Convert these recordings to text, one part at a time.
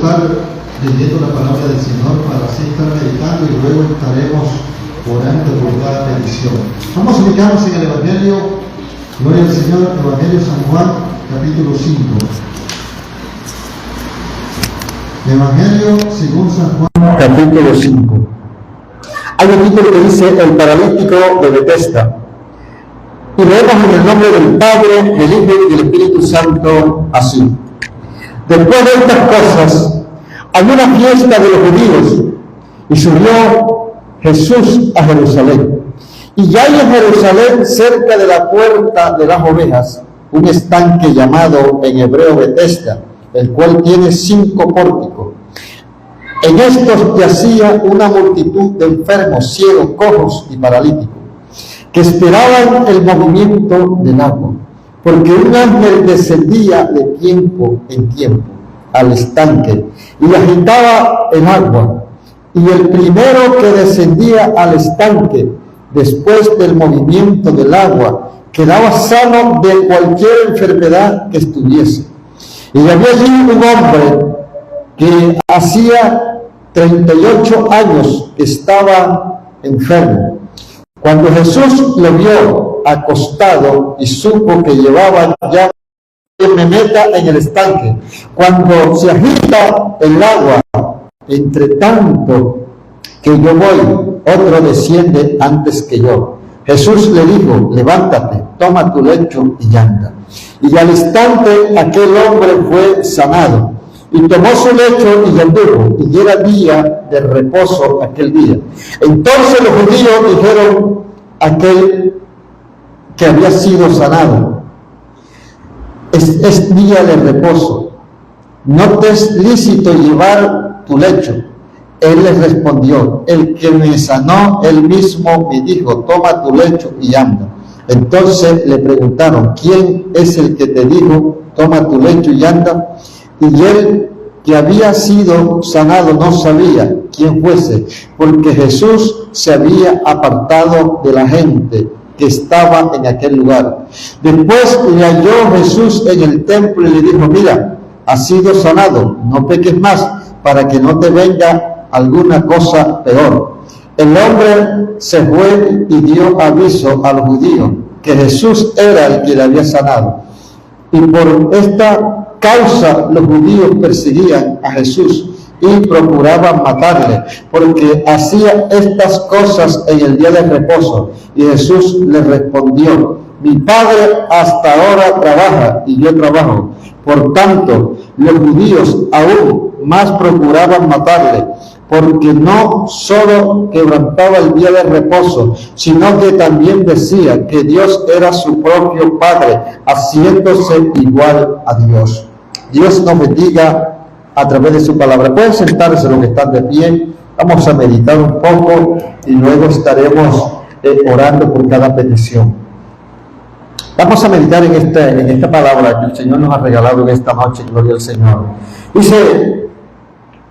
estar leyendo la palabra del Señor para así estar meditando y luego estaremos orando por cada petición. Vamos a ubicarnos en el Evangelio, gloria al Señor, Evangelio San Juan, capítulo 5. Evangelio según San Juan, capítulo 5. Hay un título que dice el paralítico de Betesda. Y leemos en el nombre del Padre, del Hijo y del Espíritu Santo, así. Después de estas cosas, había una fiesta de los judíos, y subió Jesús a Jerusalén. Y ya hay en Jerusalén, cerca de la puerta de las ovejas, un estanque llamado en hebreo Betesda, el cual tiene 5 pórticos. En estos yacía una multitud de enfermos, ciegos, cojos y paralíticos, que esperaban el movimiento del agua, porque un ángel descendía de tiempo en tiempo al estanque y agitaba el agua, y el primero que descendía al estanque después del movimiento del agua quedaba sano de cualquier enfermedad que estuviese. Y había allí un hombre que hacía 38 años que estaba enfermo. Cuando Jesús lo vio acostado y supo que llevaba ya me meta en el estanque, cuando se agita el agua, entre tanto que yo voy, otro desciende antes que yo. Jesús le dijo: levántate, toma tu lecho y anda. Y al instante aquel hombre fue sanado, y tomó su lecho y anduvo, y era día de reposo aquel día. Entonces los judíos dijeron a aquel que había sido sanado: es día de reposo, no te es lícito llevar tu lecho. Él les respondió: el que me sanó, él mismo me dijo: toma tu lecho y anda. Entonces le preguntaron: ¿quién es el que te dijo: toma tu lecho y anda? Y él, que había sido sanado, no sabía quién fuese, porque Jesús se había apartado de la gente que estaba en aquel lugar. Después le halló Jesús en el templo y le dijo: mira, has sido sanado, no peques más, para que no te venga alguna cosa peor. El hombre se fue y dio aviso a los judíos que Jesús era el que le había sanado. Y por esta causa los judíos perseguían a Jesús y procuraban matarle, porque hacía estas cosas en el día de reposo. Y Jesús les respondió: mi Padre hasta ahora trabaja y yo trabajo. Por tanto, los judíos aún más procuraban matarle, porque no solo quebrantaba el día de reposo, sino que también decía que Dios era su propio Padre, haciéndose igual a Dios. Dios nos bendiga a través de su palabra. Pueden sentarse los que están de pie. Vamos a meditar un poco y luego estaremos orando por cada petición. Vamos a meditar en esta palabra que el Señor nos ha regalado en esta noche. Gloria al Señor. Dice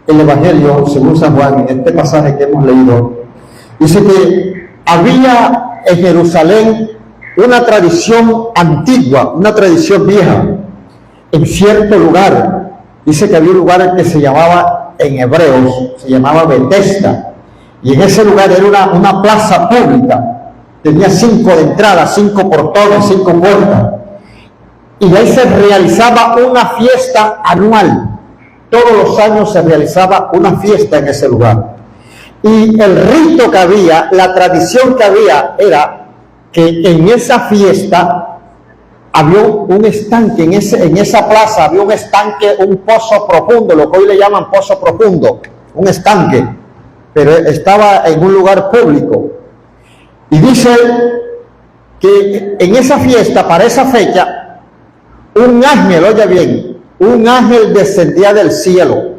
el Evangelio según San Juan, en este pasaje que hemos leído, dice que había en Jerusalén una tradición antigua, una tradición vieja, en cierto lugar. Dice que había un lugar que se llamaba, en hebreos, se llamaba Betesda, y en ese lugar era una plaza pública, tenía 5 de entrada, 5 portones, 5 puertas, y ahí se realizaba una fiesta anual. Todos los años se realizaba una fiesta en ese lugar. Y el rito que había, la tradición que había, era que en esa fiesta había un estanque, en esa plaza había un estanque, un pozo profundo, lo que hoy le llaman pozo profundo, un estanque, pero estaba en un lugar público. Y dice que en esa fiesta, para esa fecha, un ángel, oye bien, un ángel descendía del cielo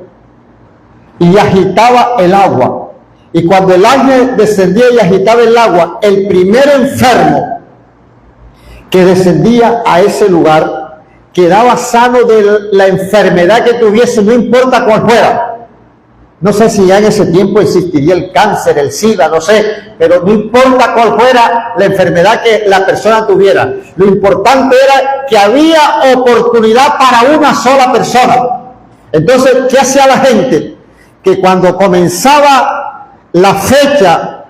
y agitaba el agua. Y cuando el ángel descendía y agitaba el agua, el primer enfermo que descendía a ese lugar quedaba sano de la enfermedad que tuviese, no importa cuál fuera. No sé si ya en ese tiempo existiría el cáncer, el SIDA, no sé, pero no importa cuál fuera la enfermedad que la persona tuviera. Lo importante era que había oportunidad para una sola persona. Entonces, ¿qué hacía la gente? Que cuando comenzaba la fecha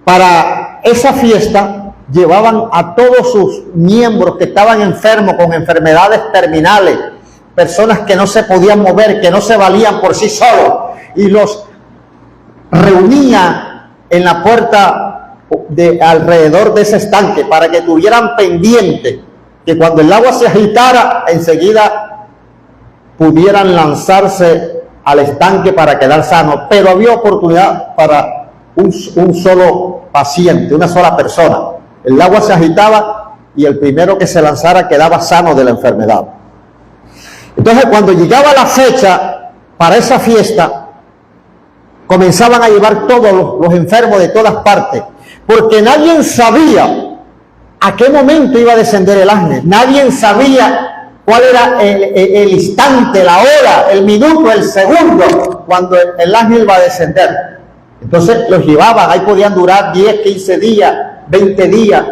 para esa fiesta, llevaban a todos sus miembros que estaban enfermos con enfermedades terminales, personas que no se podían mover, que no se valían por sí solos, y los reunía en la puerta de alrededor de ese estanque para que tuvieran pendiente que cuando el agua se agitara, enseguida pudieran lanzarse al estanque para quedar sanos. Pero había oportunidad para un solo paciente, una sola persona. El agua se agitaba y el primero que se lanzara quedaba sano de la enfermedad. Entonces, cuando llegaba la fecha para esa fiesta, comenzaban a llevar todos los enfermos de todas partes, porque nadie sabía a qué momento iba a descender el ángel. Nadie sabía cuál era el instante, la hora, el minuto, el segundo, cuando el ángel iba a descender. Entonces los llevaban, ahí podían durar 10, 15 días, 20 días,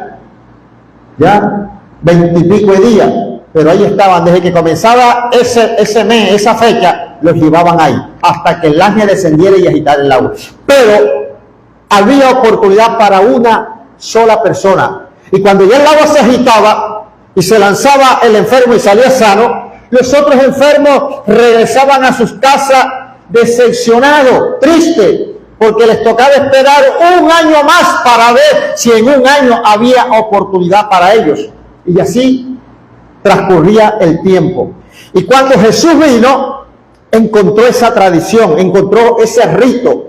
ya, 20 y pico de días, pero ahí estaban, desde que comenzaba ese mes, esa fecha, los llevaban ahí, hasta que el ángel descendiera y agitara el agua. Pero había oportunidad para una sola persona, y cuando ya el agua se agitaba y se lanzaba el enfermo y salía sano, los otros enfermos regresaban a sus casas decepcionados, tristes, porque les tocaba esperar un año más para ver si en un año había oportunidad para ellos. Y así transcurría el tiempo. Y cuando Jesús vino, encontró esa tradición, encontró ese rito.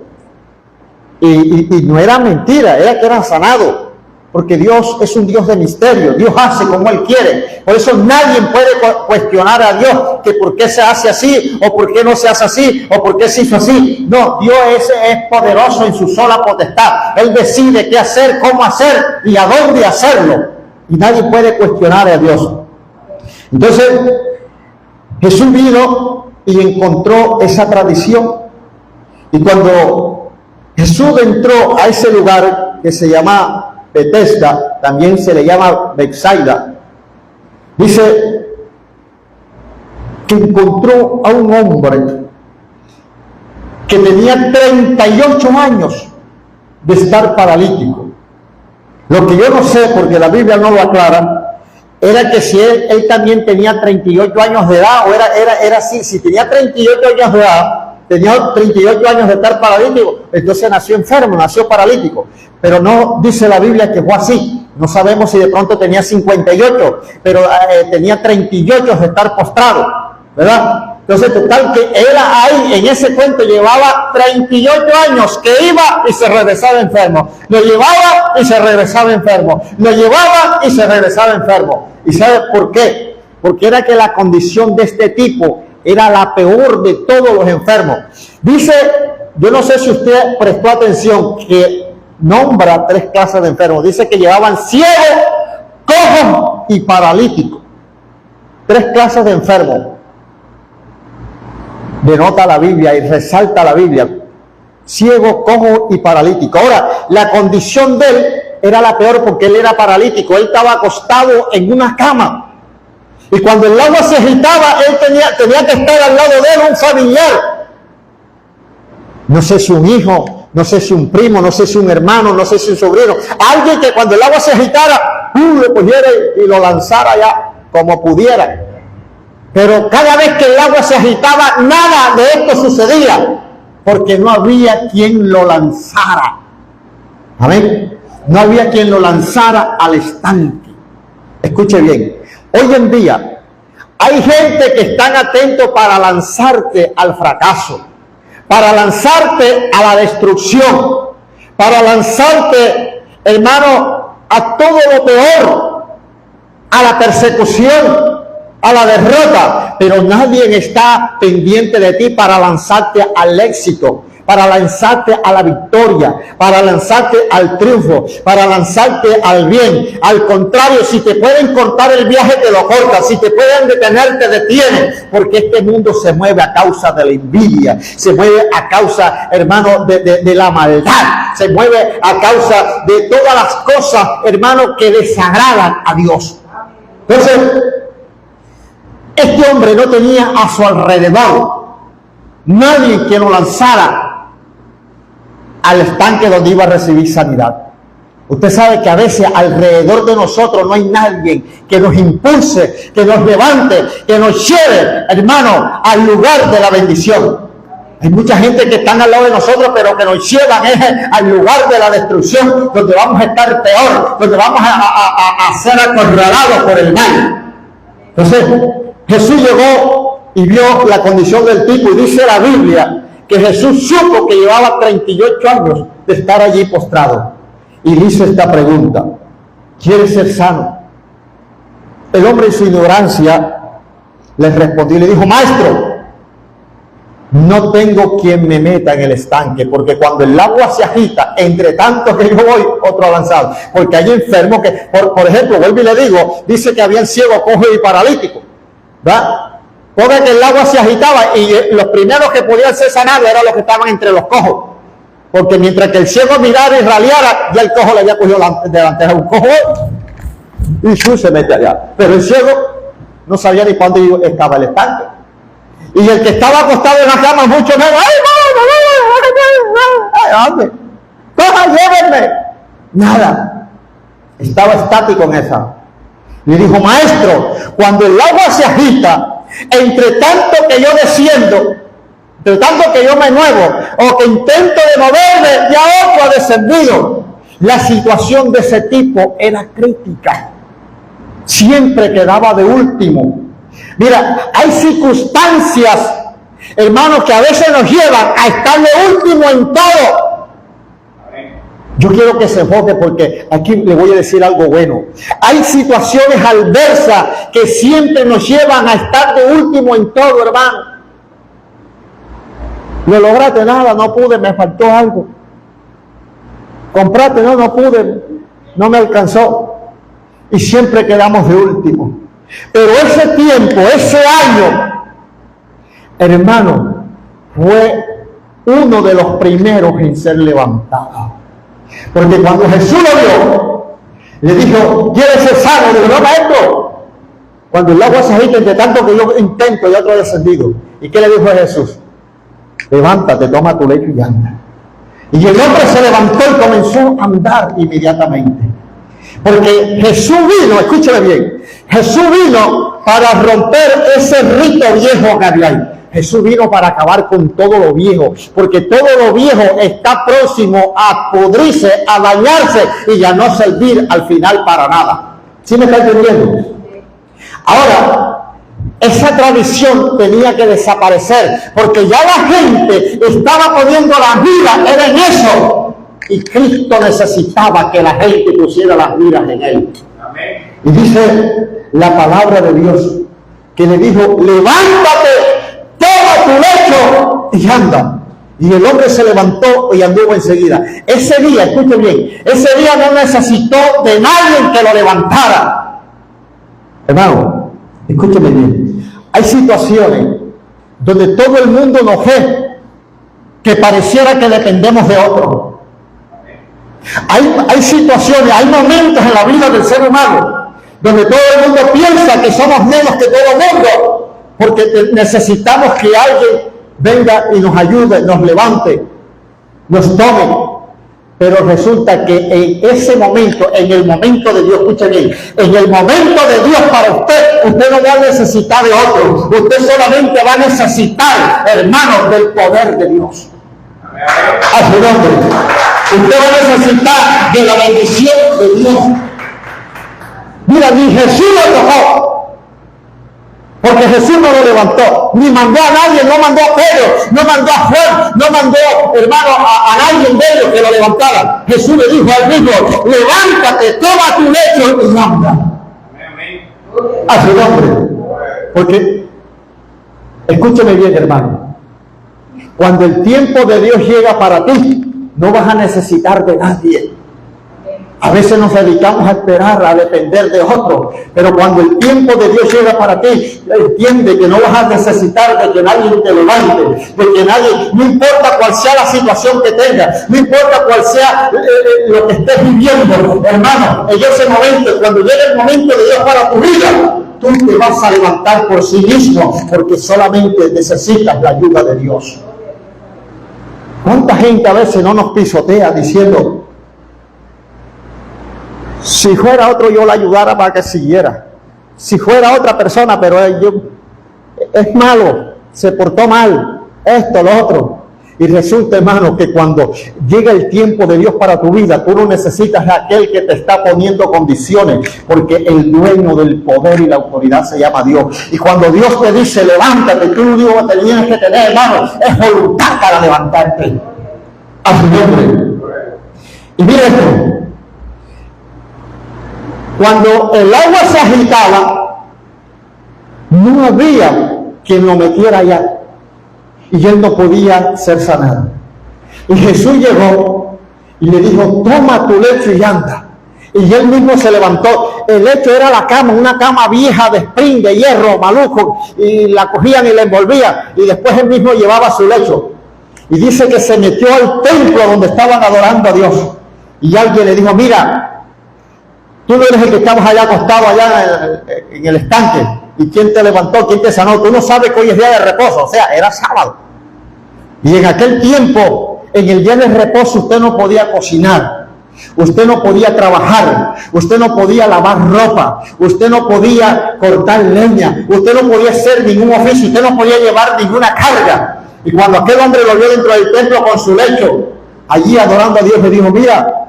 Y no era mentira, era que eran sanados. Porque Dios es un Dios de misterio, Dios hace como Él quiere. Por eso nadie puede cuestionar a Dios que por qué se hace así, o por qué no se hace así, o por qué se hizo así. No, Dios es poderoso en su sola potestad. Él decide qué hacer, cómo hacer y a dónde hacerlo. Y nadie puede cuestionar a Dios. Entonces, Jesús vino y encontró esa tradición. Y cuando Jesús entró a ese lugar que se llama Betesda, también se le llama Betsaida, dice que encontró a un hombre que tenía 38 años de estar paralítico. Lo que yo no sé, porque la Biblia no lo aclara, era que si él también tenía 38 años de edad, o era así, si tenía 38 años de edad, tenía 38 años de estar paralítico, entonces nació enfermo, nació paralítico. Pero no dice la Biblia que fue así. No sabemos si de pronto tenía 58, pero tenía 38 de estar postrado, ¿verdad? Entonces, total, que él ahí, en ese cuento, llevaba 38 años que iba y se regresaba enfermo. Lo llevaba y se regresaba enfermo. Lo llevaba y se regresaba enfermo. ¿Y sabe por qué? Porque era que la condición de este tipo era la peor de todos los enfermos. Dice, yo no sé si usted prestó atención, que nombra 3 clases de enfermos. Dice que llevaban ciego, cojo y paralítico. 3 clases de enfermos. Denota la Biblia y resalta la Biblia. Ciego, cojo y paralítico. Ahora, la condición de él era la peor porque él era paralítico. Él estaba acostado en una cama. Y cuando el agua se agitaba, él tenía que estar al lado de él un familiar. No sé si un hijo, no sé si un primo, no sé si un hermano, no sé si un sobrino. Alguien que cuando el agua se agitara, lo cogiera y lo lanzara ya como pudiera. Pero cada vez que el agua se agitaba, nada de esto sucedía, porque no había quien lo lanzara. Amén. No había quien lo lanzara al estanque. Escuche bien. Hoy en día hay gente que están atentos para lanzarte al fracaso, para lanzarte a la destrucción, para lanzarte, hermano, a todo lo peor, a la persecución, a la derrota, pero nadie está pendiente de ti para lanzarte al éxito, para lanzarte a la victoria, para lanzarte al triunfo, para lanzarte al bien. Al contrario, si te pueden cortar el viaje, te lo cortan. Si te pueden detener, te detienen. Porque este mundo se mueve a causa de la envidia, se mueve a causa, hermano, de la maldad, se mueve a causa de todas las cosas, hermano, que desagradan a Dios. Entonces, este hombre no tenía a su alrededor nadie que nos lanzara al estanque donde iba a recibir sanidad. Usted sabe que a veces alrededor de nosotros no hay nadie que nos impulse, que nos levante, que nos lleve, hermano, al lugar de la bendición. Hay mucha gente que están al lado de nosotros, pero que nos llevan al lugar de la destrucción, donde vamos a estar peor, donde vamos a ser acorralados por el mal. Entonces, Jesús llegó y vio la condición del tipo, y dice la Biblia que Jesús supo que llevaba 38 años de estar allí postrado. Y le hizo esta pregunta: ¿quieres ser sano? El hombre en su ignorancia le respondió y le dijo: maestro, no tengo quien me meta en el estanque, porque cuando el agua se agita, entre tanto que yo voy, otro avanzado. Porque hay enfermos que, por ejemplo, vuelvo y le digo, dice que habían ciegos, cojos y paralíticos, ¿verdad? Porque que el agua se agitaba y los primeros que podían ser sanados eran los que estaban entre los cojos. Porque mientras que el ciego mirara y raleara, ya el cojo le había cogido delante de un cojo y se mete allá. Pero el ciego no sabía ni para dónde estaba el estanque. Y el que estaba acostado en la cama mucho menos, ¡ay, dónde! ¡Coja, llévenme! Nada. Estaba estático en esa. Le dijo: maestro, cuando el agua se agita, entre tanto que yo desciendo, entre tanto que yo me muevo o que intento de moverme, ya otro ha descendido. La situación de ese tipo era crítica. Siempre quedaba de último. Mira, hay circunstancias, hermanos, que a veces nos llevan a estar de último en todo. Yo quiero que se enfoque, porque aquí le voy a decir algo bueno. Hay situaciones adversas que siempre nos llevan a estar de último en todo, hermano. ¿Lo lograste? Nada, no pude, me faltó algo. ¿Compraste? No pude, no me alcanzó. Y siempre quedamos de último. Pero ese tiempo, ese año, hermano, fue uno de los primeros en ser levantado. Porque cuando Jesús lo vio, le dijo: ¿quieres ser sano? Le dijo: no, maestro. Cuando el agua se agita, entre tanto que yo intento, y otro ha descendido. ¿Y qué le dijo a Jesús? Levántate, toma tu lecho y anda. Y el hombre se levantó y comenzó a andar inmediatamente. Porque Jesús vino, escúchame bien, Jesús vino para romper ese rito viejo que había ahí. Jesús vino para acabar con todo lo viejo, porque todo lo viejo está próximo a pudrirse, a dañarse y a no servir al final para nada. ¿Sí me está entendiendo? Ahora, esa tradición tenía que desaparecer, porque ya la gente estaba poniendo la vida era en eso. Y Cristo necesitaba que la gente pusiera las miras en Él. Amén. Y dice la palabra de Dios, que le dijo: levántate, toma tu lecho y anda. Y el hombre se levantó y anduvo enseguida. Ese día, escuchen bien, ese día no necesitó de nadie que lo levantara. Hermano, escúcheme bien. Hay situaciones donde todo el mundo nos ve que pareciera que dependemos de otro. Hay situaciones, hay momentos en la vida del ser humano donde todo el mundo piensa que somos menos que todo el mundo, porque necesitamos que alguien venga y nos ayude, nos levante, nos tome. Pero resulta que en ese momento, en el momento de Dios, escuchen bien, en el momento de Dios para usted no va a necesitar de otro. Usted solamente va a necesitar, hermanos, del poder de Dios. A su nombre. Usted va a necesitar de la bendición de Dios. Mira, ni Jesús lo tocó, porque Jesús no lo levantó, ni mandó a nadie, no mandó a Pedro, no mandó a Juan, no mandó, hermano, a nadie de ellos que lo levantara. Jesús le dijo al mismo: levántate, toma tu lecho y anda. A su nombre. Porque, escúchame bien, hermano, cuando el tiempo de Dios llega para ti, no vas a necesitar de nadie. A veces nos dedicamos a esperar, a depender de otros, pero cuando el tiempo de Dios llega para ti, entiende que no vas a necesitar de que nadie te levante, de que nadie, no importa cuál sea la situación que tengas, no importa cuál sea lo que estés viviendo, hermano, en ese momento, cuando llegue el momento de Dios para tu vida, tú te vas a levantar por sí mismo, porque solamente necesitas la ayuda de Dios. ¿Cuánta gente a veces no nos pisotea diciendo, si fuera otro yo la ayudara para que siguiera? Si fuera otra persona, pero es malo, se portó mal, esto, lo otro. Y resulta, hermano, que cuando llega el tiempo de Dios para tu vida, tú no necesitas a aquel que te está poniendo condiciones, porque el dueño del poder y la autoridad se llama Dios. Y cuando Dios te dice, levántate, tú lo único que tienes que tener, hermano, es voluntad para levantarte. A su nombre. Y mira esto. Cuando el agua se agitaba, no había quien lo metiera allá. Y él no podía ser sanado. Y Jesús llegó y le dijo, toma tu lecho y anda. Y él mismo se levantó. El lecho era la cama, una cama vieja de spring, de hierro, maluco. Y la cogían y la envolvían. Y después él mismo llevaba su lecho. Y dice que se metió al templo donde estaban adorando a Dios. Y alguien le dijo, mira, tú no eres el que estabas allá acostado allá en el estanque. ¿Y quién te levantó? ¿Quién te sanó? Tú no sabes que hoy es día de reposo. O sea, era sábado. Y en aquel tiempo, en el día de reposo, usted no podía cocinar. Usted no podía trabajar. Usted no podía lavar ropa. Usted no podía cortar leña. Usted no podía hacer ningún oficio. Usted no podía llevar ninguna carga. Y cuando aquel hombre lo vio dentro del templo con su lecho, allí adorando a Dios, le dijo, mira,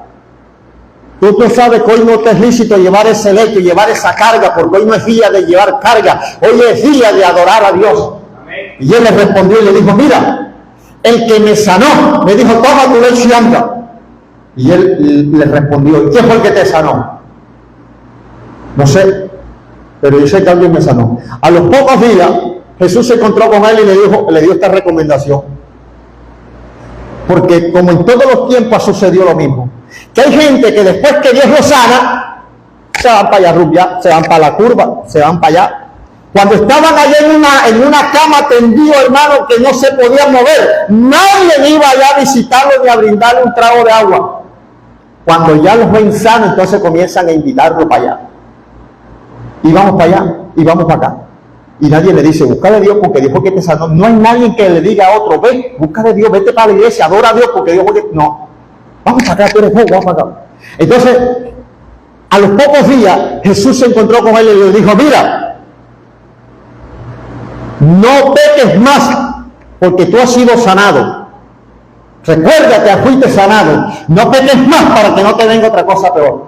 tú sabes que hoy no te es lícito llevar ese lecho, llevar esa carga, porque hoy no es día de llevar carga, hoy es día de adorar a Dios. Amén. Y él le respondió y le dijo, mira, el que me sanó, me dijo, toma tu lecho y anda. Y él le respondió, ¿y quién fue el que te sanó? No sé, pero yo sé que alguien me sanó. A los pocos días, Jesús se encontró con él y le dio esta recomendación. Porque como en todos los tiempos sucedió lo mismo. Que hay gente que después que Dios lo sana, se van para allá rubia, se van para la curva, se van para allá. Cuando estaban allá en una cama tendido, hermano, que no se podían mover, nadie iba allá a visitarlo ni a brindarle un trago de agua. Cuando ya los ven sanos, entonces comienzan a invitarlo para allá. Y vamos para allá, y vamos para acá. Y nadie le dice, búscale a Dios porque Dios fue que te sanó. No hay nadie que le diga a otro, ve, búscale a Dios, vete para la iglesia, adora a Dios porque Dios fue que... No, vamos para acá, tú eres vamos para acá. Entonces, a los pocos días, Jesús se encontró con él y le dijo, mira, no peques más porque tú has sido sanado. Recuérdate, fuiste sanado. No peques más para que no te venga otra cosa peor.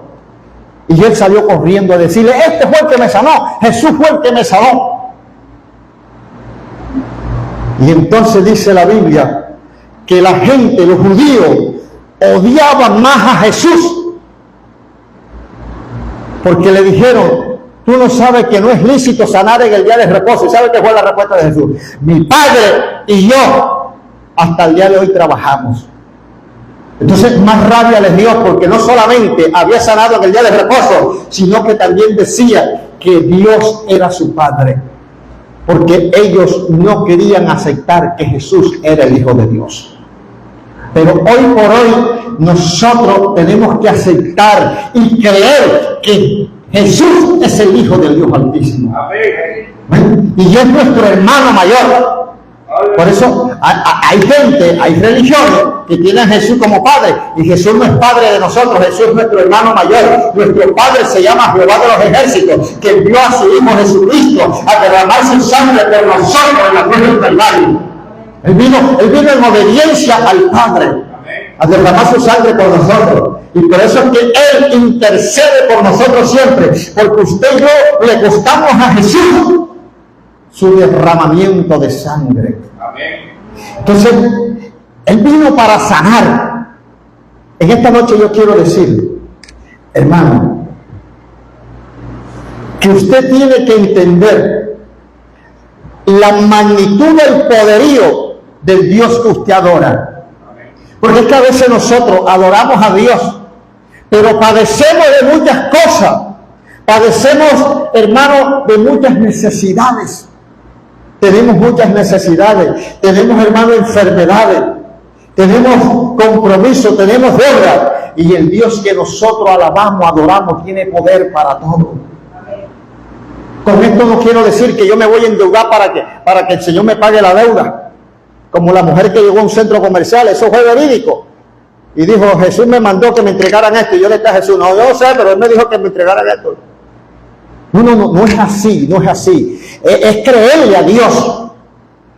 Y él salió corriendo a decirle, este fue el que me sanó, Jesús fue el que me sanó. Y entonces dice la Biblia que la gente, los judíos, odiaban más a Jesús porque le dijeron, tú no sabes que no es lícito sanar en el día de reposo. ¿Y sabes qué fue la respuesta de Jesús? Mi Padre y yo hasta el día de hoy trabajamos. Entonces más rabia les dio porque no solamente había sanado en el día de reposo, sino que también decía que Dios era su Padre, porque ellos no querían aceptar que Jesús era el Hijo de Dios. Pero hoy por hoy nosotros tenemos que aceptar y creer que Jesús es el Hijo del Dios Altísimo. Amén. Y es nuestro hermano mayor. Por eso hay gente, hay religiones que tienen a Jesús como Padre, y Jesús no es Padre de nosotros, Jesús es nuestro hermano mayor. Nuestro Padre se llama Jehová de los ejércitos, que envió a su Hijo Jesucristo a derramar su sangre por nosotros en la cruz del Calvario. Él vino en obediencia al Padre a derramar su sangre por nosotros. Y por eso es que Él intercede por nosotros siempre, porque usted y yo le costamos a Jesús su derramamiento de sangre. Amén. Entonces, Él vino para sanar. En esta noche yo quiero decir, hermano, que usted tiene que entender la magnitud del poderío del Dios que usted adora. Porque es que a veces nosotros adoramos a Dios, pero padecemos de muchas cosas. Padecemos, hermano, de muchas necesidades. Tenemos muchas necesidades, tenemos, hermano, enfermedades, tenemos compromiso, tenemos deudas, y el Dios que nosotros alabamos, adoramos, tiene poder para todo. Con esto no quiero decir que yo me voy a endeudar para que el Señor me pague la deuda. Como la mujer que llegó a un centro comercial, eso fue verídico. Y dijo, Jesús me mandó que me entregaran esto. Y yo le dije a Jesús, no, yo sé, pero Él me dijo que me entregaran esto. No es así, no es así. Es creerle a Dios.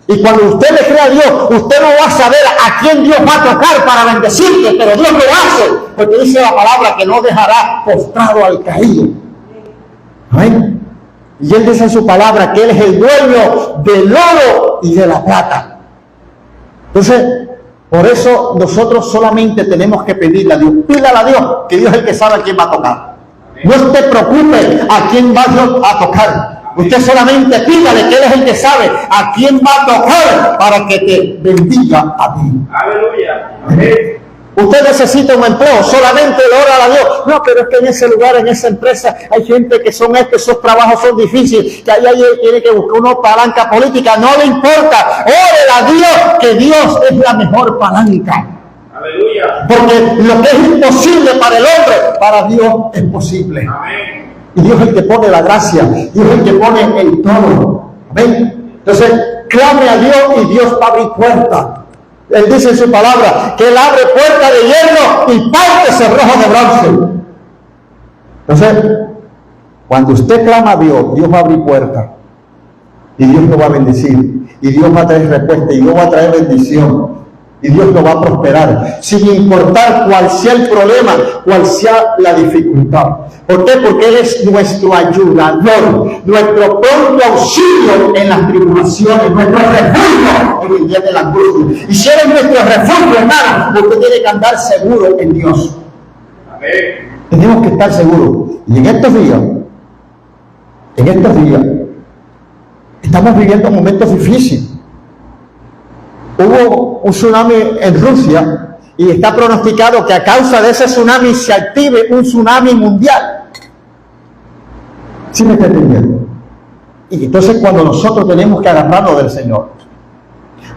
Y cuando usted le cree a Dios, usted no va a saber a quién Dios va a tocar para bendecirte, pero Dios lo hace, porque dice la palabra que no dejará postrado al caído. ¿Amén? Y Él dice en su palabra que Él es el dueño del oro y de la plata. Entonces, por eso nosotros solamente tenemos que pedirle a Dios. Pídale a Dios, que Dios es el que sabe a quién va a tocar. No te preocupes a quién va Dios a tocar. Usted solamente pídale que Él es el que sabe a quién va a tocar para que te bendiga a ti. Aleluya. Amén. Usted necesita un empleo, solamente le ora a Dios. No, pero es que en ese lugar, en esa empresa, hay gente que esos trabajos son difíciles, que ahí tiene que buscar una palanca política. No le importa, órele a Dios, que Dios es la mejor palanca. Aleluya. Porque lo que es imposible para el hombre, para Dios es posible. Amén. Y Dios es el que pone la gracia, Dios es el que pone el todo. ¿Ven? Entonces, clame a Dios y Dios va a abrir puertas. Él dice en su palabra que Él abre puertas de hierro y parte cerrojos de bronce. Entonces, cuando usted clama a Dios, Dios va a abrir puertas. Y Dios lo va a bendecir. Y Dios va a traer respuesta. Y Dios va a traer bendición. Y Dios lo va a prosperar. Sin importar cuál sea el problema, cuál sea la dificultad. ¿Por qué? Porque Él es nuestro ayudador, nuestro pronto auxilio en las tribulaciones, nuestro refugio en el día de la angustia. Y si Él es nuestro refugio, hermano, usted tiene que andar seguro en Dios. Amén. Tenemos que estar seguros. Y en estos días, estamos viviendo momentos difíciles. Hubo un tsunami en Rusia y está pronosticado que a causa de ese tsunami se active un tsunami mundial. ¿Sí me está entendiendo? Y entonces cuando nosotros tenemos que agarrarnos del Señor.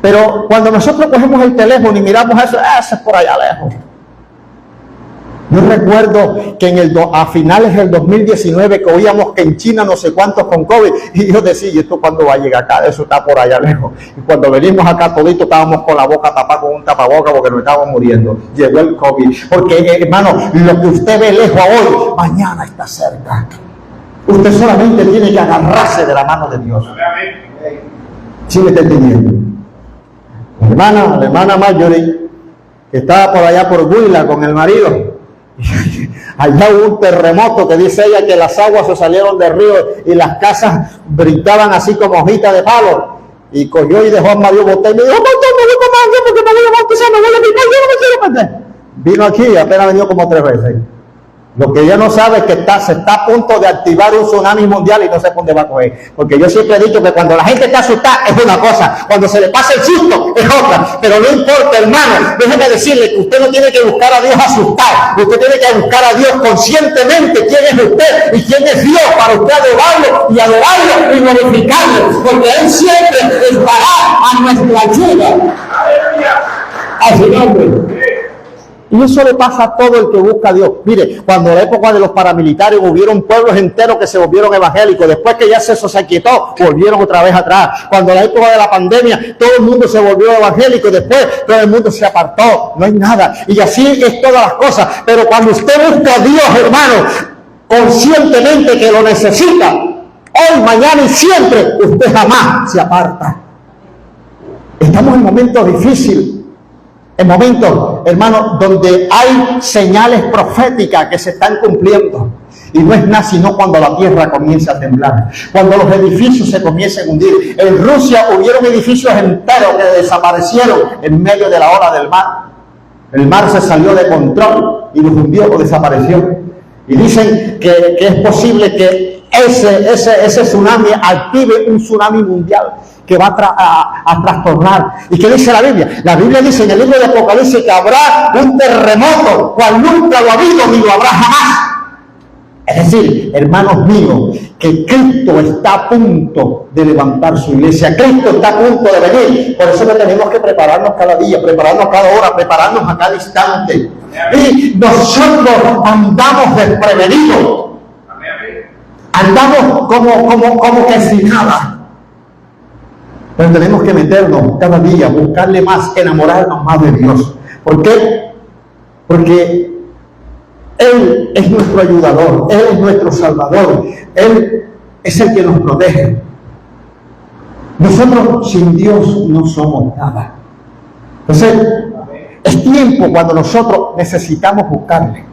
Pero cuando nosotros cogemos el teléfono y miramos eso es por allá lejos. Yo recuerdo que a finales del 2019 que oíamos que en China no sé cuántos con COVID, y yo decía, ¿y esto cuándo va a llegar acá? Eso está por allá lejos. Y cuando venimos acá toditos estábamos con la boca tapada con un tapaboca porque nos estábamos muriendo. Llegó el COVID. Porque hermano, lo que usted ve lejos hoy, mañana está cerca. Usted solamente tiene que agarrarse de la mano de Dios. ¿Sí me está entendiendo? La hermana Marjorie, que estaba por allá por Huila con el marido. Allá hubo un terremoto que dice ella que las aguas se salieron del río y las casas brincaban así como hojitas de palo. Y cogió y dejó a Mario botar y me dijo, no voy con Mario porque me voy a bautizar, me voy a quitar, yo no me quiero perder. Vino aquí y apenas venido como 3 veces. Lo que ella no sabe es que se está a punto de activar un tsunami mundial y no sé por dónde va a coger. Porque yo siempre he dicho que cuando la gente está asustada es una cosa, cuando se le pasa el susto es otra. Pero no importa, hermano, déjeme decirle que usted no tiene que buscar a Dios asustado. Usted tiene que buscar a Dios conscientemente quién es usted y quién es Dios para usted adorarlo y glorificarlo. Porque Él siempre estará a nuestra ayuda. A su nombre. Y eso le pasa a todo el que busca a Dios. Mire, cuando en la época de los paramilitares hubieron pueblos enteros que se volvieron evangélicos. Después que ya eso se quietó, volvieron otra vez atrás. Cuando en la época de la pandemia, todo el mundo se volvió evangélico. Después todo el mundo se apartó. No hay nada. Y así es todas las cosas. Pero cuando usted busca a Dios, hermano, conscientemente que lo necesita, hoy, mañana y siempre, usted jamás se aparta. Estamos en momentos difíciles. En momentos, hermanos, donde hay señales proféticas que se están cumpliendo. Y no es nada sino cuando la tierra comienza a temblar. Cuando los edificios se comiencen a hundir. En Rusia hubieron edificios enteros que desaparecieron en medio de la ola del mar. El mar se salió de control y los hundió o desapareció. Y dicen que es posible que ese tsunami active un tsunami mundial que va a trastornar. ¿Y qué dice la Biblia? La Biblia dice en el libro de Apocalipsis que habrá un terremoto cual nunca lo ha habido ni lo habrá jamás. Es decir, hermanos míos, que Cristo está a punto de levantar su iglesia. Cristo está a punto de venir. Por eso que tenemos que prepararnos cada día, prepararnos cada hora, prepararnos a cada instante. Y nosotros andamos desprevenidos. andamos como que sin nada. Pero tenemos que meternos cada día, buscarle más, enamorarnos más de Dios. ¿Por qué? Porque Él es nuestro ayudador, Él es nuestro salvador, Él es el que nos protege. Nosotros sin Dios no somos nada. Entonces, es tiempo cuando nosotros necesitamos buscarle,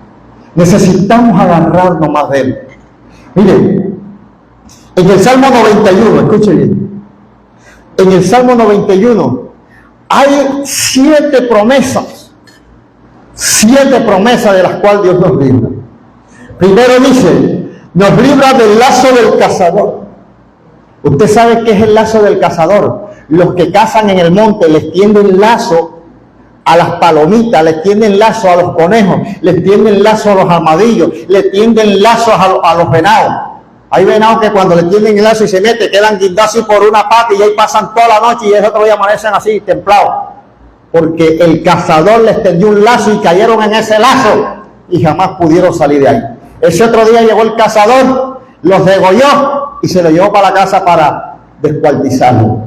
necesitamos agarrarnos más de Él. Miren, en el Salmo 91, escuchen bien, en el Salmo 91 hay 7 promesas de las cuales Dios nos libra. Primero dice, nos libra del lazo del cazador. Usted sabe qué es el lazo del cazador. Los que cazan en el monte les tienden lazo a las palomitas, les tienden lazo a los conejos, les tienden lazo a los armadillos, les tienden lazo a los venados. Hay venados que cuando le tienden el lazo y se mete, quedan guindados así por una pata y ahí pasan toda la noche y el otro día amanecen así, templados. Porque el cazador les tendió un lazo y cayeron en ese lazo y jamás pudieron salir de ahí. Ese otro día llegó el cazador, los degolló y se lo llevó para la casa para descuartizarlo.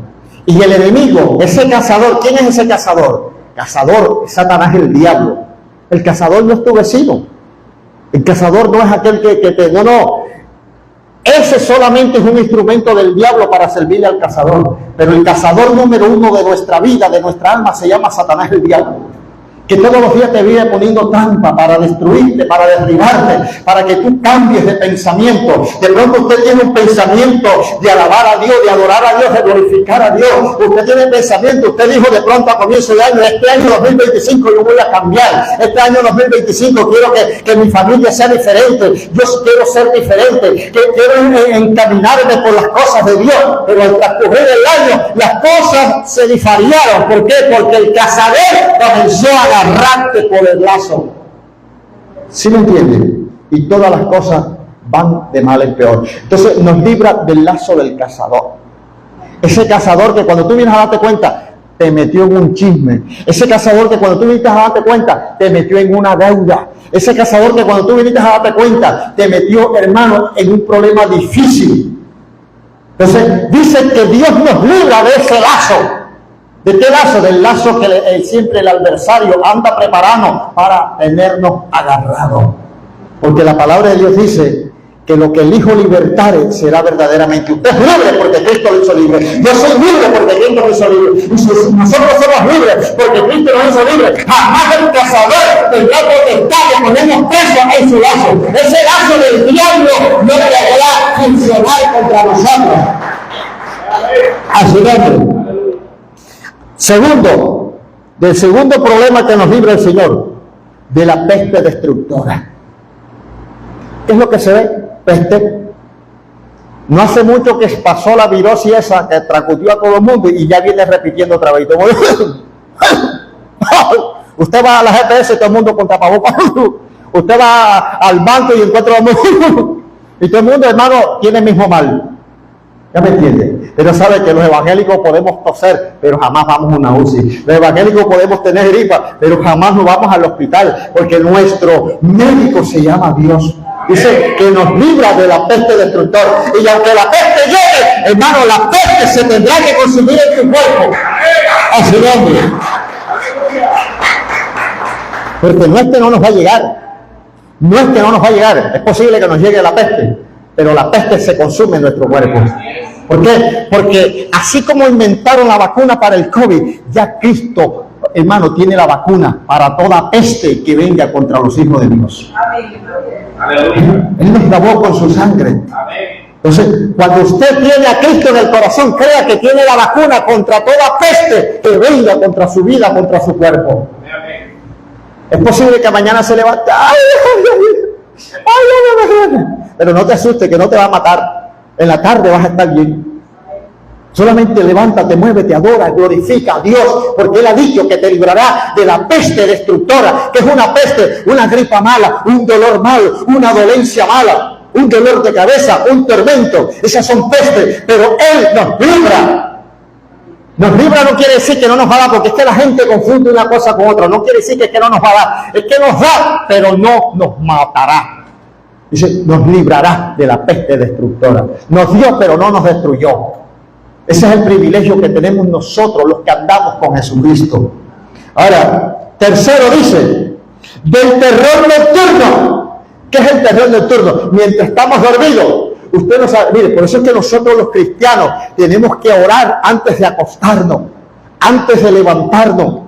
Y el enemigo, ese cazador, ¿quién es ese cazador? Cazador es Satanás, el diablo. El cazador no es tu vecino. El cazador no es aquel que te... No. Ese solamente es un instrumento del diablo para servirle al cazador. Pero el cazador número 1 de nuestra vida, de nuestra alma, se llama Satanás, el diablo. Que todos los días te vive poniendo trampa para destruirte, para derribarte, para que tú cambies de pensamiento. De pronto usted tiene un pensamiento de alabar a Dios, de adorar a Dios, de glorificar a Dios. Usted tiene pensamiento, usted dijo de pronto a comienzo de año, este año 2025 yo voy a cambiar. Este año 2025 quiero que mi familia sea diferente. Yo quiero ser diferente. Que quiero encaminarme por las cosas de Dios. Pero al transcurrir el año, las cosas se disfariaron. ¿Por qué? Porque el cazador comenzó a agarrarte por el lazo. ¿Sí me entienden? Y todas las cosas van de mal en peor. Entonces nos libra del lazo del cazador. Ese cazador que cuando tú vienes a darte cuenta, te metió en un chisme. Ese cazador que cuando tú viniste a darte cuenta, te metió en una deuda. Ese cazador que cuando tú viniste a darte cuenta, te metió, hermano, en un problema difícil. Entonces dice que Dios nos libra de ese lazo. ¿De qué lazo? Del lazo que siempre el adversario anda preparando para tenernos agarrados. Porque la palabra de Dios dice que lo que el Hijo libertare será verdaderamente. Usted es libre porque Cristo lo hizo libre. Yo soy libre porque Cristo lo hizo libre. Nosotros somos libres porque Cristo lo hizo libre. Jamás el cazador tendrá potestad de ponernos presos en su lazo. Ese lazo del diablo no podrá funcionar contra nosotros. Así es. Segundo, del segundo problema que nos libra el Señor, de la peste destructora. ¿Qué es lo que se ve? Peste. No hace mucho que pasó la virosis esa que tracutió a todo el mundo y ya viene repitiendo otra vez. Usted va a la GPS y todo el mundo con tapabocas. Usted va al banco y encuentra todo el mundo. Y todo el mundo, hermano, tiene el mismo mal. ¿Ya me entiende? Pero sabe que los evangélicos podemos toser, pero jamás vamos a una UCI. Los evangélicos podemos tener gripa, pero jamás nos vamos al hospital, porque nuestro médico se llama Dios. Dice que nos libra de la peste destructora. Y aunque la peste llegue, hermano, la peste se tendrá que consumir en tu cuerpo. Así es. Porque no es que no nos va a llegar. No es que no nos va a llegar. Es posible que nos llegue la peste, pero la peste se consume en nuestro cuerpo. ¿Por qué? Porque así como inventaron la vacuna para el COVID, ya Cristo, hermano, tiene la vacuna para toda peste que venga contra los hijos de Dios. Amén. Él nos lavó con su sangre. Amén. Entonces, cuando usted tiene a Cristo en el corazón, crea que tiene la vacuna contra toda peste que venga contra su vida, contra su cuerpo. Amén. Es posible que mañana se levante. Pero no te asustes, que no te va a matar. En la tarde vas a estar bien. Solamente levántate, muévete, adora, glorifica a Dios, porque Él ha dicho que te librará de la peste destructora, que es una peste, una gripa mala, un dolor malo, una dolencia mala, un dolor de cabeza, un tormento. Esas son pestes, pero Él nos libra. Nos libra no quiere decir que no nos va a dar, porque es que la gente confunde una cosa con otra. No quiere decir que no nos va a dar, es que nos da, pero no nos matará. Dice, nos librará de la peste destructora. Nos dio, pero no nos destruyó. Ese es el privilegio que tenemos nosotros, los que andamos con Jesucristo. Ahora, tercero dice, del terror nocturno. ¿Qué es el terror nocturno? Mientras estamos dormidos. Usted no sabe, mire, por eso es que nosotros los cristianos tenemos que orar antes de acostarnos, antes de levantarnos.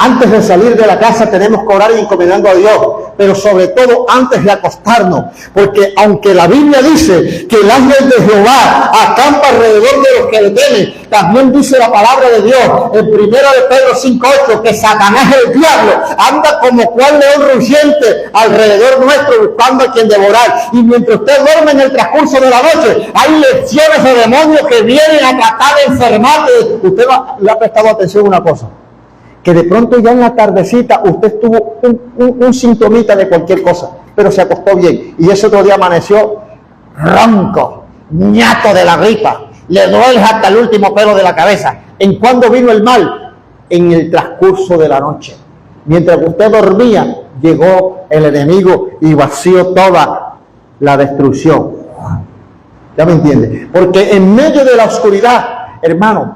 Antes de salir de la casa tenemos que orar encomendando a Dios, pero sobre todo antes de acostarnos, porque aunque la Biblia dice que el ángel de Jehová acampa alrededor de los que le temen, también dice la palabra de Dios en 1 de Pedro 5:8 que Satanás, el diablo, anda como cual león rugiente alrededor nuestro buscando a quien devorar. Y mientras usted duerme en el transcurso de la noche, hay legiones de demonios que vienen a tratar de enfermarle. Usted le ha prestado atención a una cosa, que de pronto ya en la tardecita usted tuvo un sintomita de cualquier cosa, pero se acostó bien, y ese otro día amaneció ronco, ñato de la gripa, le duele hasta el último pelo de la cabeza. ¿En cuándo vino el mal? En el transcurso de la noche. Mientras que usted dormía, llegó el enemigo y vació toda la destrucción. ¿Ya me entiende? Porque en medio de la oscuridad, hermano,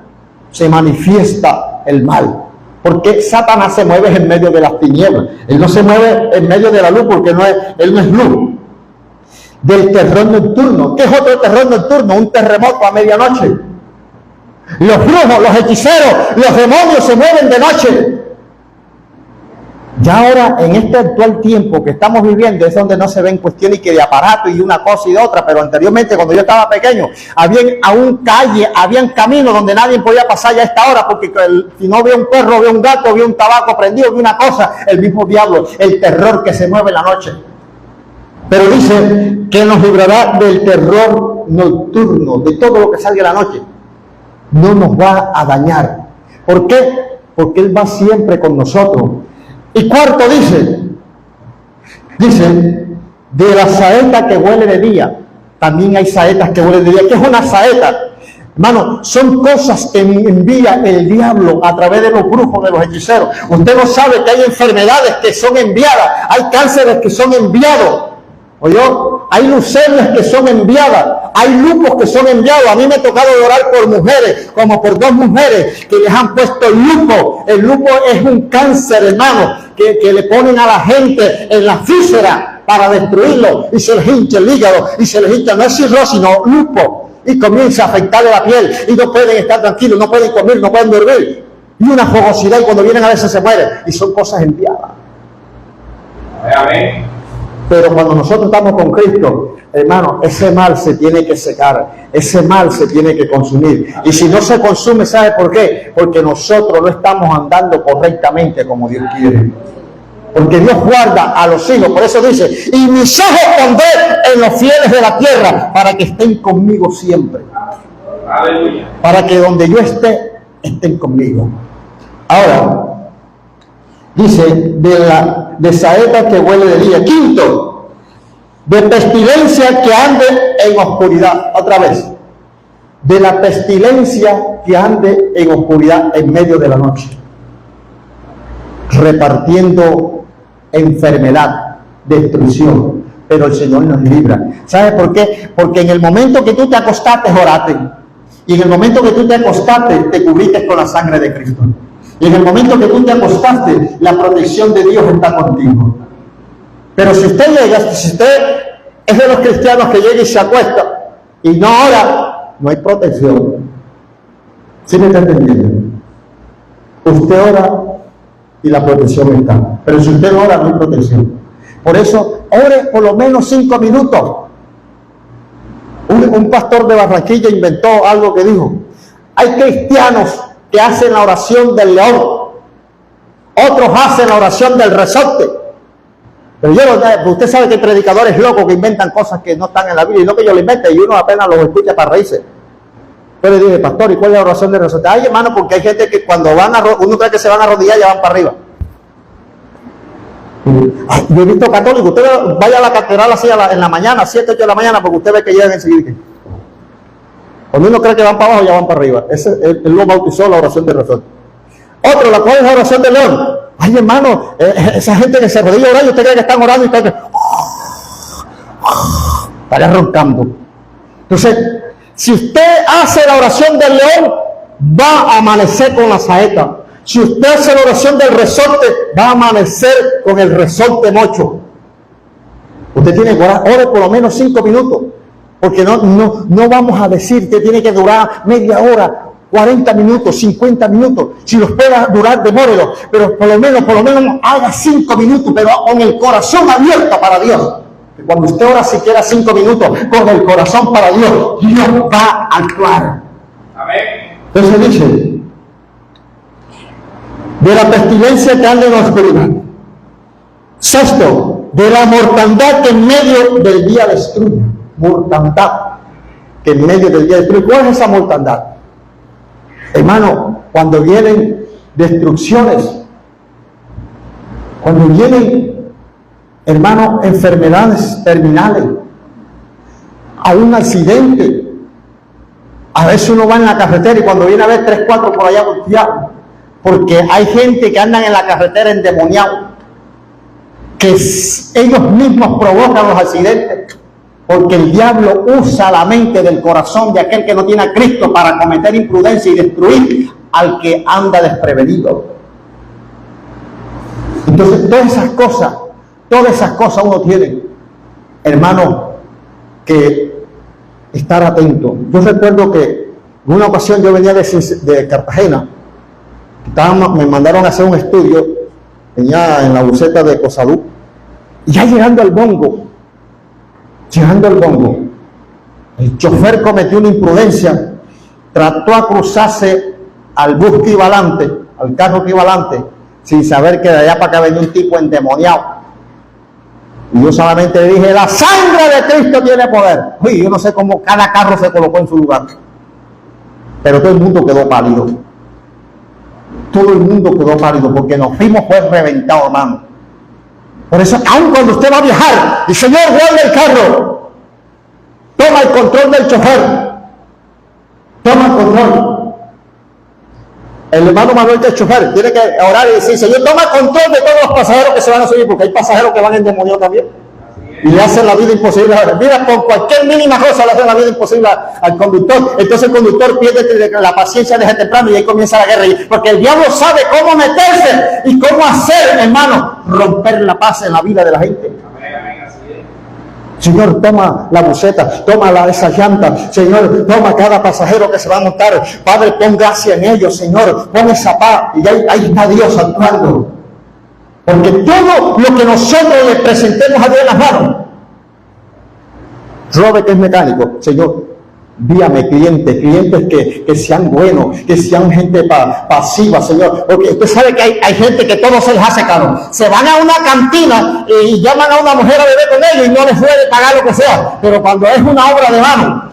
se manifiesta el mal. Porque Satanás se mueve en medio de las tinieblas. Él no se mueve en medio de la luz porque él no es luz. Del terror nocturno. ¿Qué es otro terror nocturno? Un terremoto a medianoche. Los brujos, los hechiceros, los demonios se mueven de noche. Ya ahora, en este actual tiempo que estamos viviendo, es donde no se ven cuestiones que de aparato y una cosa y de otra, pero anteriormente, cuando yo estaba pequeño, habían caminos donde nadie podía pasar ya a esta hora, porque si no había un perro, había un gato, había un tabaco prendido, había una cosa, el mismo diablo, el terror que se mueve en la noche. Pero dice que nos librará del terror nocturno, de todo lo que salga en la noche. No nos va a dañar. ¿Por qué? Porque Él va siempre con nosotros. Y cuarto dice, de la saeta que huele de día. También hay saetas que huelen de día. ¿Qué es una saeta? Hermano, son cosas que envía el diablo a través de los brujos, de los hechiceros. Usted no sabe que hay enfermedades que son enviadas, hay cánceres que son enviados. ¿Oyó? Hay leucemias que son enviadas, hay lupus que son enviados. A mí me ha tocado orar por mujeres, como por 2 mujeres que les han puesto lupo. El lupo es un cáncer, hermano, que le ponen a la gente en la víscera para destruirlo, y se les hincha el hígado, y se les hincha, no es cirrosis, sino lupo, y comienza a afectarle la piel, y no pueden estar tranquilos, no pueden comer, no pueden dormir, y una fogosidad, y cuando vienen a veces se mueren, y son cosas enviadas. Amén. Pero cuando nosotros estamos con Cristo, hermano, ese mal se tiene que secar, ese mal se tiene que consumir. Y si no se consume, ¿sabe por qué? Porque nosotros no estamos andando correctamente como Dios quiere. Porque Dios guarda a los hijos, por eso dice, y mis ojos pondré en los fieles de la tierra, para que estén conmigo siempre. Aleluya. Para que donde yo esté, estén conmigo. Ahora, dice, de saeta que huele de día. Quinto, de pestilencia que ande en oscuridad. Otra vez, de la pestilencia que ande en oscuridad en medio de la noche, repartiendo enfermedad, destrucción. Pero el Señor nos libra. ¿Sabe por qué? Porque en el momento que tú te acostaste, oraste. Y en el momento que tú te acostaste, te cubriste con la sangre de Cristo. Y en el momento que tú te acostaste, la protección de Dios está contigo. Pero si usted llega, si usted es de los cristianos que llega y se acuesta y no ora, no hay protección. ¿Sí me está entendiendo? Usted ora y la protección está. Pero si usted no ora, no hay protección. Por eso, ore por lo menos 5 minutos. Un pastor de Barranquilla inventó algo que dijo: hay cristianos que hacen la oración del león, otros hacen la oración del resorte. Pero usted sabe que hay predicadores locos que inventan cosas que no están en la Biblia, y no que yo lo invente, y uno apenas los escucha para reírse. Yo le dije: pastor, ¿y cuál es la oración del resorte? Ay, hermano, porque hay gente que cuando uno cree que se van a arrodillar, ya van para arriba. Yo he visto católicos, usted vaya a la catedral así en la mañana, 7, 8 de la mañana, porque usted ve que llegan enseguida. Cuando uno cree que van para abajo, ya van para arriba. Él lo bautizó la oración del resorte. Otro, la cual es la oración del león. Ay, hermano, esa gente que se arrodilla orando, usted cree que están orando y están... Estaría roncando. Entonces, si usted hace la oración del león, va a amanecer con la saeta. Si usted hace la oración del resorte, va a amanecer con el resorte mocho. Usted tiene que orar, ore por lo menos 5 minutos, porque no vamos a decir que tiene que durar media hora, 40 minutos, 50 minutos. Si los puede durar, demórelo, pero por lo menos haga 5 minutos, pero con el corazón abierto para Dios. Cuando usted ora siquiera 5 minutos con el corazón para Dios, Dios va a actuar. Amén. Entonces dice, de la pestilencia que anda en la oscuridad. Sexto, de la mortandad que en medio del día destruye. Mortandad que en medio del día destruye. ¿Cuál es esa mortandad? Hermano, cuando vienen destrucciones, cuando vienen, hermano, enfermedades terminales, a un accidente, a veces uno va en la carretera y cuando viene a ver 3, 4 por allá volteados, porque hay gente que andan en la carretera endemoniados, que ellos mismos provocan los accidentes, porque el diablo usa la mente del corazón de aquel que no tiene a Cristo para cometer imprudencia y destruir al que anda desprevenido. Entonces, todas esas cosas uno tiene, hermano, que estar atento. Yo recuerdo que en una ocasión yo venía de Cartagena, me mandaron a hacer un estudio, venía en la buceta de Cosalú, y ya llegando al bongo, el chofer cometió una imprudencia, trató a cruzarse al bus que iba adelante, al carro que iba adelante, sin saber que de allá para acá venía un tipo endemoniado. Y yo solamente le dije, la sangre de Cristo tiene poder. Uy, yo no sé cómo cada carro se colocó en su lugar, pero todo el mundo quedó pálido. Todo el mundo quedó pálido porque nos fuimos fue reventado, hermano. Por eso, aun cuando usted va a viajar, el Señor guarda el carro, toma el control del chofer, toma el control. El hermano Manuel, que es chofer, tiene que orar y decir, Señor, toma control de todos los pasajeros que se van a subir, porque hay pasajeros que van endemoniados también. Y le hacen la vida imposible. Mira, con cualquier mínima cosa le hacen la vida imposible al conductor. Entonces el conductor pierde la paciencia desde temprano y ahí comienza la guerra. Porque el diablo sabe cómo meterse y cómo hacer, hermano, romper la paz en la vida de la gente. Señor, toma la buceta, toma esa llanta, Señor, toma cada pasajero que se va a montar. Padre, pon gracia en ellos, Señor, pon esa paz. Y ahí está Dios actuando. Porque todo lo que nosotros le presentemos a Dios en las manos, Robert, que es mecánico, Señor, envíame clientes que sean buenos, que sean gente pasiva, Señor. Porque usted sabe que hay gente que todo se les hace caro. Se van a una cantina y llaman a una mujer a beber con ellos y no les puede pagar lo que sea. Pero cuando es una obra de mano,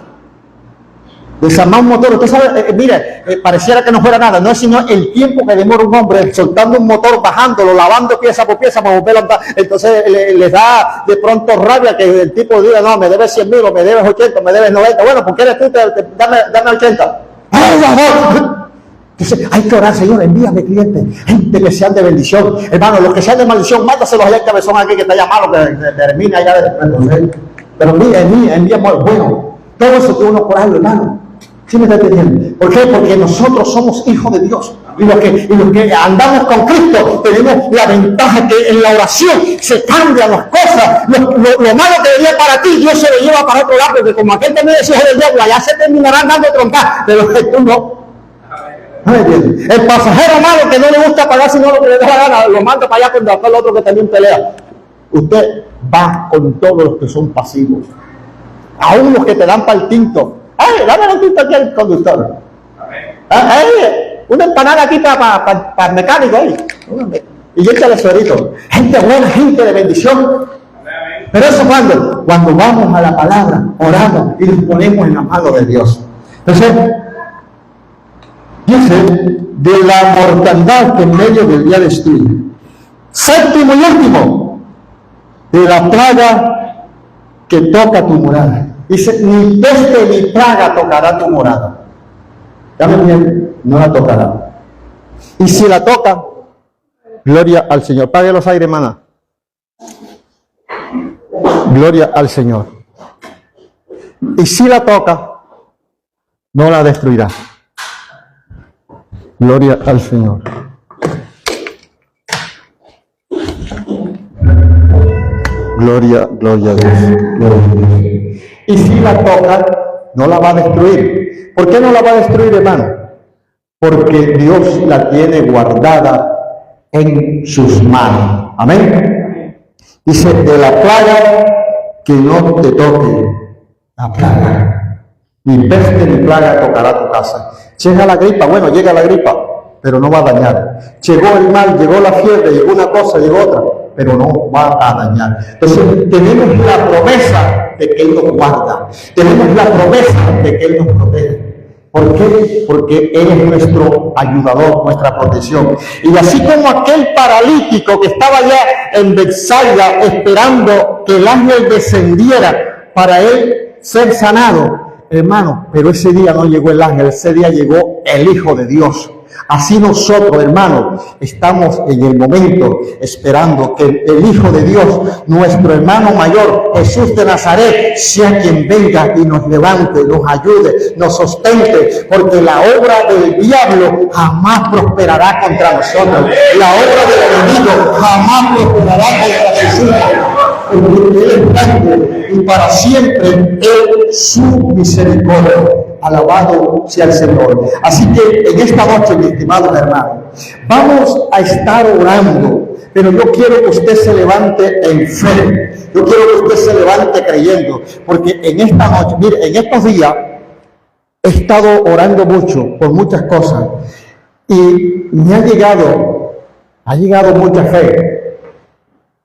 desarmar un motor, usted sabe, mire, pareciera que no fuera nada, no es sino el tiempo que demora un hombre soltando un motor, bajándolo, lavando pieza por pieza para volverlo a andar. Entonces les da de pronto rabia que el tipo diga, no, me debes 100,000, o me debes 80, me debes 90. Bueno, ¿por qué eres tú? Dame 80. Entonces hay que orar, Señor, envíame clientes, gente que sean de bendición. Hermano, los que sean de maldición, mándaselos allá al cabezón aquí que está ya malo, que termine allá de... Pero envíame bueno. Todo eso que uno orarlo, hermano. ¿Sí me está entendiendo? ¿Por qué? Porque nosotros somos hijos de Dios. Y los que andamos con Cristo tenemos la ventaja que en la oración se cambian las cosas. Lo malo que venía para ti, Dios se lo lleva para otro lado, porque como aquel también es hijo del diablo, allá se terminarán dando troncar, pero que tú no. El pasajero malo que no le gusta pagar sino lo que le da la gana, lo manda para allá contra el otro que también pelea. Usted va con todos los que son pasivos, aún los que te dan para el tinto. ¡Ay, dame un tinto aquí al conductor! Una empanada aquí para el mecánico ahí. Y échale suerito. Gente buena, gente de bendición. Pero eso cuando vamos a la palabra, oramos y nos ponemos en la mano de Dios. Entonces, dice, de la mortandad que en medio del día destruye. Séptimo y último, de la plaga que toca tu morada. Dice, ni peste ni plaga tocará tu morada. Dame bien, no la tocará. Y si la toca, gloria al Señor. Pague los aires, hermana. Gloria al Señor. Y si la toca, no la destruirá. Gloria al Señor. Gloria a Dios. Y si la toca, no la va a destruir. ¿Por qué no la va a destruir, hermano? Porque Dios la tiene guardada en sus manos. Amén. Dice, de la plaga que no te toque la plaga. Ni peste ni plaga tocará tu casa. Llega la gripa, bueno, llega la gripa, pero no va a dañar. Llegó el mal, llegó la fiebre, llegó una cosa, llegó otra, pero no va a dañar. Entonces, tenemos la promesa de que Él nos guarda. Tenemos la promesa de que Él nos protege. ¿Por qué? Porque Él es nuestro ayudador, nuestra protección. Y así como aquel paralítico que estaba allá en Betsaida esperando que el ángel descendiera para él ser sanado, hermano, pero ese día no llegó el ángel, ese día llegó el Hijo de Dios. Así nosotros, hermanos, estamos en el momento esperando que el Hijo de Dios, nuestro hermano mayor, Jesús de Nazaret, sea quien venga y nos levante, nos ayude, nos sostente, porque la obra del diablo jamás prosperará contra nosotros. La obra del enemigo jamás prosperará contra nosotros. Porque Él es grande y para siempre Él su misericordia. Alabado sea el Señor. Así que en esta noche, mi estimado hermano, vamos a estar orando, pero yo quiero que usted se levante en fe. Yo quiero que usted se levante creyendo, porque en esta noche, mire, en estos días he estado orando mucho por muchas cosas y me ha llegado mucha fe.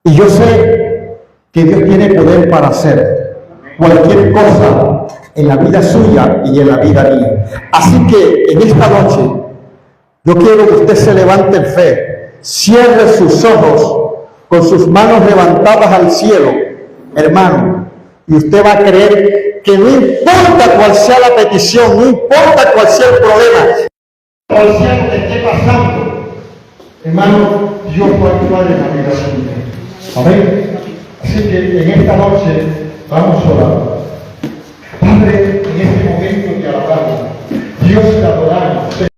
Y yo sé que Dios tiene poder para hacer cualquier cosa en la vida suya y en la vida mía. Así que en esta noche yo quiero que usted se levante en fe, cierre sus ojos con sus manos levantadas al cielo, hermano, y usted va a creer que no importa cuál sea la petición, no importa cuál sea el problema, cuál sea lo que esté pasando, hermano, Dios va a actuar en la vida suya. Amén. Así que en esta noche vamos a orar.